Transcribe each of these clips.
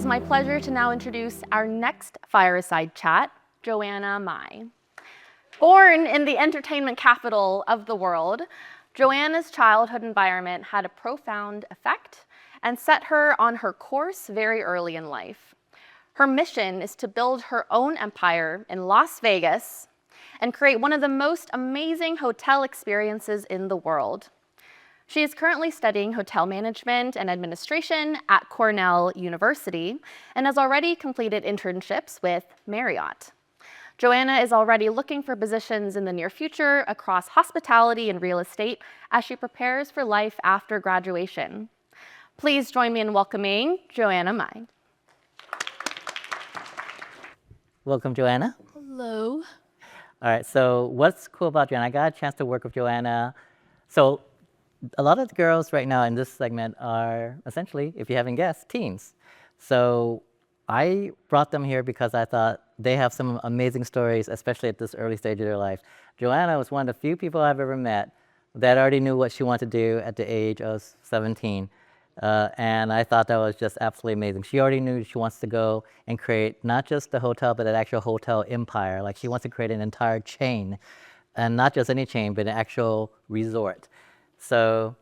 is my pleasure to now introduce our next fireside chat, Joanna Mai. Born in the entertainment capital of the world, Joanna's childhood environment had a profound effect and set her on her course very early in life. Her mission is to build her own empire in Las Vegas and create one of the most amazing hotel experiences in the world. She is currently studying hotel management and administration at Cornell University and has already completed internships with Marriott. Joanna is already looking for positions in the near future across hospitality and real estate as she prepares for life after graduation. Please join me in welcoming Joanna Mai. Welcome, Joanna. Hello. All right, so what's cool about Joanna? I got a chance to work with Joanna. So a lot of the girls right now in this segment are essentially, if you haven't guessed, teens. So I brought them here because I thought they have some amazing stories, especially at this early stage of their life. Joanna was one of the few people I've ever met that already knew what she wanted to do at the age of 17. And I thought that was just absolutely amazing. She already knew she wants to go and create not just the hotel, but an actual hotel empire. Like she wants to create an entire chain, and not just any chain, but an actual resort. So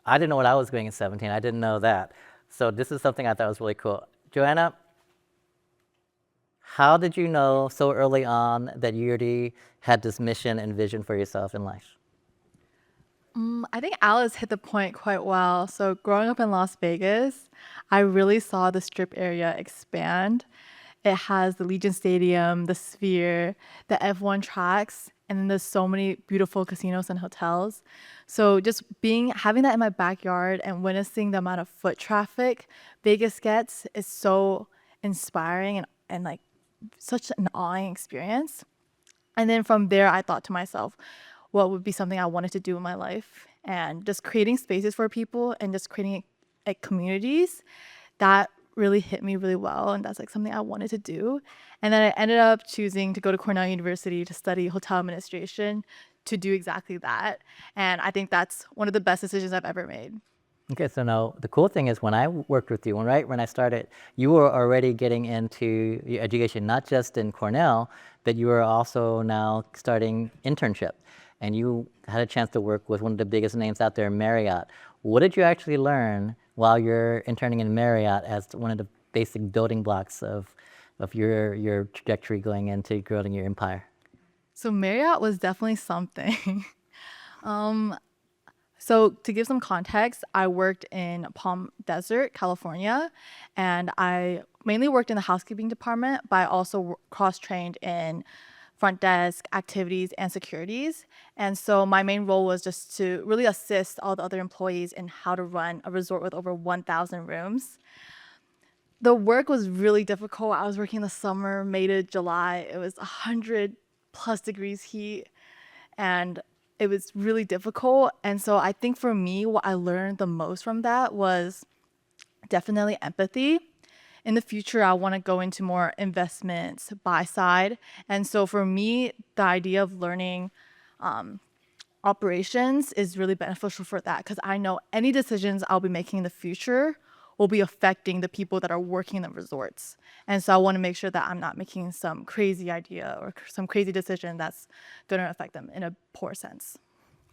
I didn't know what I was doing at 17. I didn't know that. So this is something I thought was really cool. Joanna, how did you know so early on that you already had this mission and vision for yourself in life? I think Alice hit the point quite well. So growing up in Las Vegas, I really saw the Strip area expand. It has the Legion Stadium, the Sphere, the F1 tracks, and then there's so many beautiful casinos and hotels. So just having that in my backyard and witnessing the amount of foot traffic Vegas gets is so inspiring and like such an awing experience. And then from there, I thought to myself, what would be something I wanted to do in my life, and just creating spaces for people and just creating like communities that really hit me really well, and that's like something I wanted to do. And then I ended up choosing to go to Cornell University to study hotel administration to do exactly that. And I think that's one of the best decisions I've ever made. Okay, so now the cool thing is when I worked with you, when I started, you were already getting into your education, not just in Cornell, but you were also now starting internship. And you had a chance to work with one of the biggest names out there, Marriott. What did you actually learn while you're interning in Marriott as one of the basic building blocks of your trajectory going into growing your empire? So Marriott was definitely something. So to give some context, I worked in Palm Desert, California, and I mainly worked in the housekeeping department, but I also cross-trained in front desk, activities, and securities. And so my main role was just to really assist all the other employees in how to run a resort with over 1,000 rooms. The work was really difficult. I was working in the summer, May to July. It was 100 plus degrees heat, and it was really difficult. And so I think for me, what I learned the most from that was definitely empathy. In the future, I want to go into more investments, buy side. And so for me, the idea of learning operations is really beneficial for that, because I know any decisions I'll be making in the future will be affecting the people that are working in the resorts. And so I want to make sure that I'm not making some crazy idea or some crazy decision that's going to affect them in a poor sense.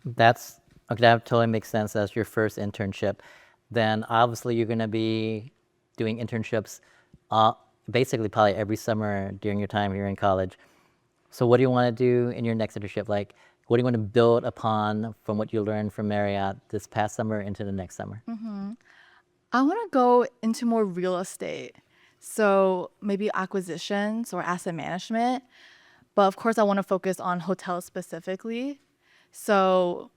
That totally makes sense as your first internship. Then obviously you're going to be doing internships basically probably every summer during your time here in college. So what do you want to do in your next internship? Like, what do you want to build upon from what you learned from Marriott this past summer into the next summer? I want to go into more real estate. So maybe acquisitions or asset management. But of course, I want to focus on hotels specifically. So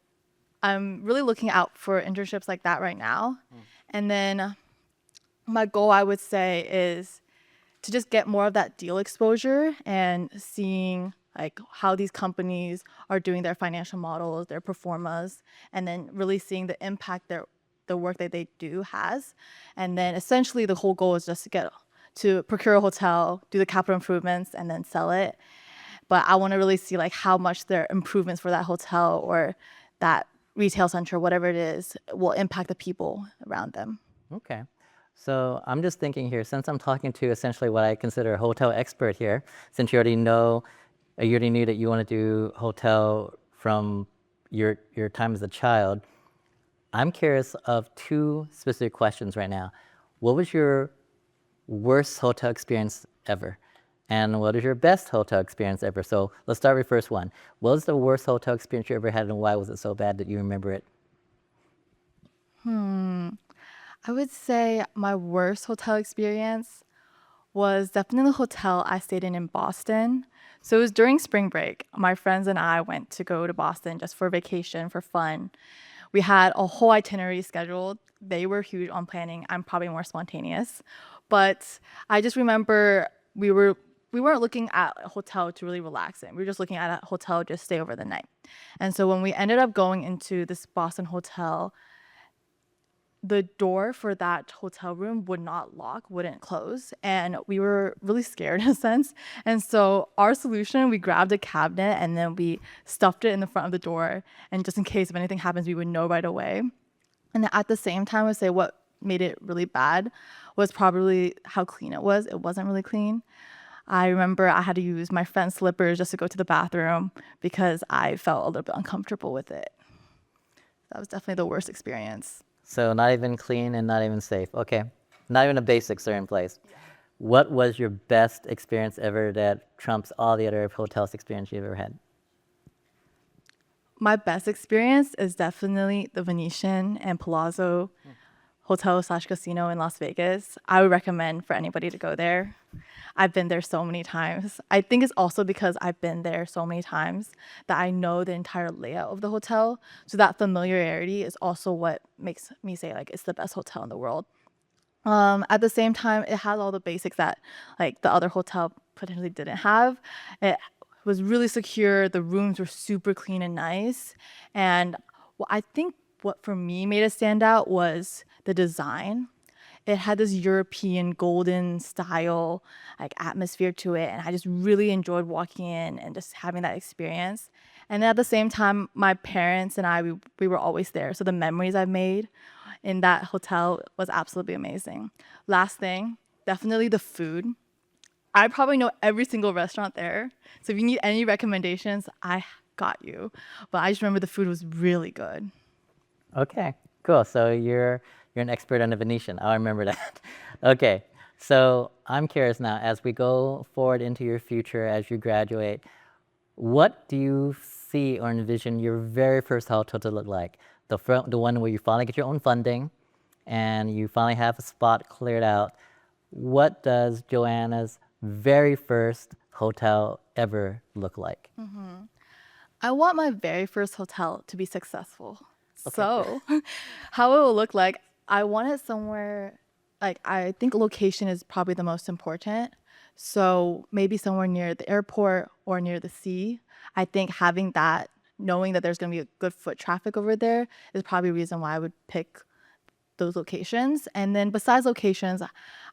I'm really looking out for internships like that right now. And then my goal, I would say, is to just get more of that deal exposure and seeing like how these companies are doing their financial models, their performas, and then really seeing the impact the work that they do has. And then essentially the whole goal is just to procure a hotel, do the capital improvements, and then sell it. But I want to really see like how much their improvements for that hotel or that retail center, whatever it is, will impact the people around them. Okay. So I'm just thinking here, since I'm talking to essentially what I consider a hotel expert here, since you already knew that you want to do hotel from your time as a child, I'm curious of two specific questions right now. What was your worst hotel experience ever? And what is your best hotel experience ever? So let's start with first one. What was the worst hotel experience you ever had, and why was it so bad that you remember it? I would say my worst hotel experience was definitely the hotel I stayed in Boston. So it was during spring break. My friends and I went to go to Boston just for vacation, for fun. We had a whole itinerary scheduled. They were huge on planning. I'm probably more spontaneous. But I just remember we weren't looking at a hotel to really relax in. We were just looking at a hotel just stay over the night. And so when we ended up going into this Boston hotel, the door for that hotel room would not lock, wouldn't close. And we were really scared in a sense. And so our solution, we grabbed a cabinet and then we stuffed it in the front of the door. And just in case if anything happens, we would know right away. And at the same time, I would say what made it really bad was probably how clean it was. It wasn't really clean. I remember I had to use my friend's slippers just to go to the bathroom because I felt a little bit uncomfortable with it. That was definitely the worst experience. So not even clean and not even safe. Okay. Not even the basics are in place. What was your best experience ever that trumps all the other hotels experience you've ever had? My best experience is definitely the Venetian and Palazzo Hotel/Casino in Las Vegas. I would recommend for anybody to go there. I've been there so many times. I think it's also because I've been there so many times that I know the entire layout of the hotel. So that familiarity is also what makes me say like it's the best hotel in the world. At the same time, it has all the basics that like the other hotel potentially didn't have. It was really secure. The rooms were super clean and nice. And I think what for me made it stand out was the design. It had this European golden style like atmosphere to it, and I just really enjoyed walking in and just having that experience. And at the same time, my parents and we were always there, so the memories I've made in that hotel was absolutely amazing. Last thing, definitely the food. I probably know every single restaurant there, so if you need any recommendations, I got you. But I just remember the food was really good. Okay, cool. So you're an expert on the Venetian. I'll remember that. Okay, so I'm curious now, as we go forward into your future, as you graduate, what do you see or envision your very first hotel to look like? The one where you finally get your own funding and you finally have a spot cleared out. What does Joanna's very first hotel ever look like? I want my very first hotel to be successful. So, how it will look like, I want it somewhere, like, I think location is probably the most important. So, maybe somewhere near the airport or near the sea. I think having that, knowing that there's going to be a good foot traffic over there, is probably a reason why I would pick those locations. And then, besides locations,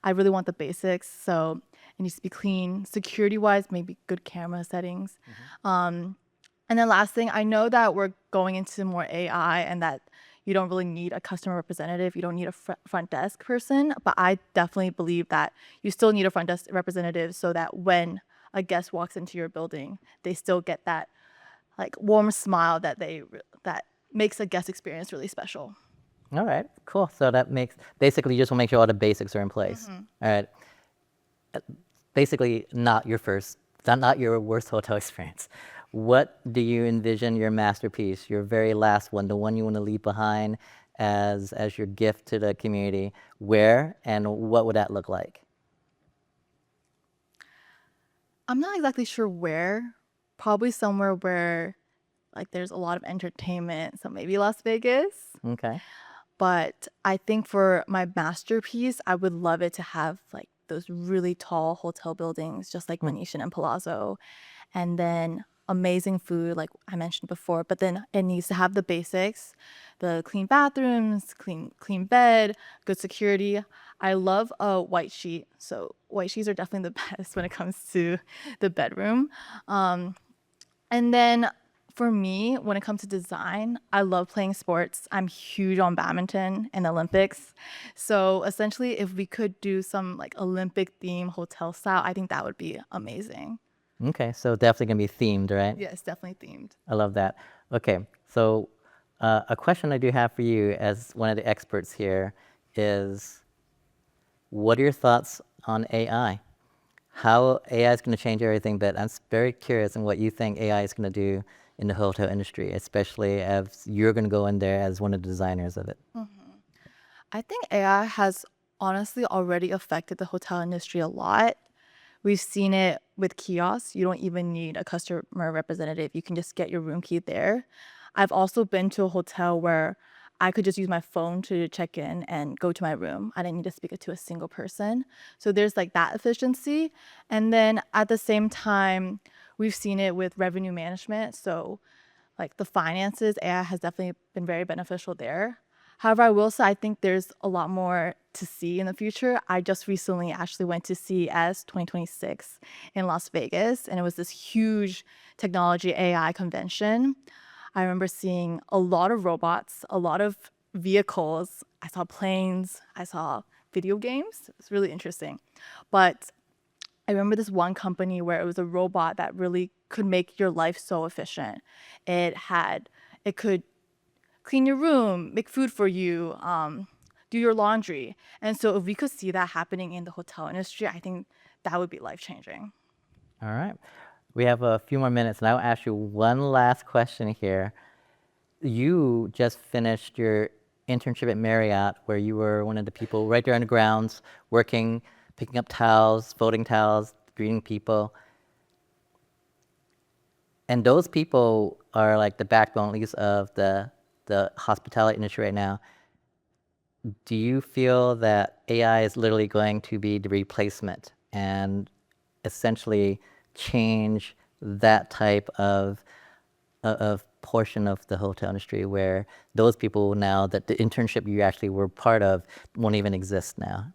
I really want the basics. So, it needs to be clean. Security wise, maybe good camera settings. And then last thing, I know that we're going into more AI and that you don't really need a customer representative. You don't need a front desk person. But I definitely believe that you still need a front desk representative so that when a guest walks into your building, they still get that like warm smile that makes a guest experience really special. All right, cool. So that makes, basically you just want to make sure all the basics are in place. All right. Basically not your worst hotel experience. What do you envision your masterpiece, your very last one, the one you want to leave behind as your gift to the community? Where and what would that look like? I'm not exactly sure where. Probably somewhere where like there's a lot of entertainment. So maybe Las Vegas. Okay. But I think for my masterpiece, I would love it to have like those really tall hotel buildings, just like Venetian and Palazzo, and then amazing food, like I mentioned before. But then it needs to have the basics, the clean bathrooms, clean bed, good security. I love a white sheet, so white sheets are definitely the best when it comes to the bedroom. And then For me, when it comes to design, I love playing sports. I'm huge on badminton and Olympics. So essentially, if we could do some like Olympic theme hotel style, I think that would be amazing. Okay, so definitely gonna be themed, right? Yes, definitely themed. I love that. Okay, so a question I do have for you as one of the experts here is, what are your thoughts on AI? How AI is going to change everything, but I'm very curious on what you think AI is going to do in the hotel industry, especially as you're going to go in there as one of the designers of it. I think AI has honestly already affected the hotel industry a lot. We've seen it with kiosks. You don't even need a customer representative. You can just get your room key there. I've also been to a hotel where I could just use my phone to check in and go to my room. I didn't need to speak to a single person. So there's like that efficiency. And then at the same time, we've seen it with revenue management. So like the finances, AI has definitely been very beneficial there. However, I will say I think there's a lot more to see in the future. I just recently actually went to CES 2026 in Las Vegas, and it was this huge technology AI convention. I remember seeing a lot of robots, a lot of vehicles. I saw planes, I saw video games. It's really interesting. But I remember this one company where it was a robot that really could make your life so efficient. It could clean your room, make food for you, do your laundry. And so if we could see that happening in the hotel industry, I think that would be life-changing. All right. We have a few more minutes, and I'll ask you one last question here. You just finished your internship at Marriott, where you were one of the people right there on the grounds, working, picking up towels, folding towels, greeting people. And those people are like the backbone, at least, of the hospitality industry right now. Do you feel that AI is literally going to be the replacement and essentially change that type of portion of the hotel industry, where those people now, that the internship you actually were part of, won't even exist now?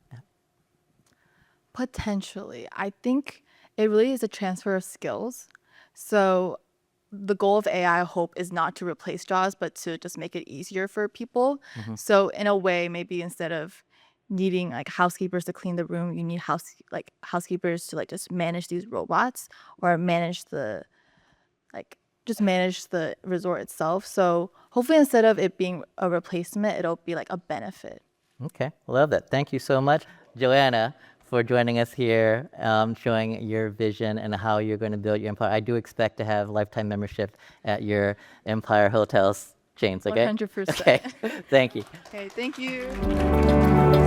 Potentially. I think it really is a transfer of skills. So the goal of AI, I hope, is not to replace jobs, but to just make it easier for people. So in a way, maybe instead of needing like housekeepers to clean the room, you need housekeepers to like just manage these robots or manage the resort itself. So hopefully instead of it being a replacement, it'll be like a benefit. Okay, love that. Thank you so much, Joanna, for joining us here, showing your vision and how you're going to build your empire. I do expect to have lifetime membership at your Empire Hotels chains, okay? 100%. Okay, thank you. Okay, thank you.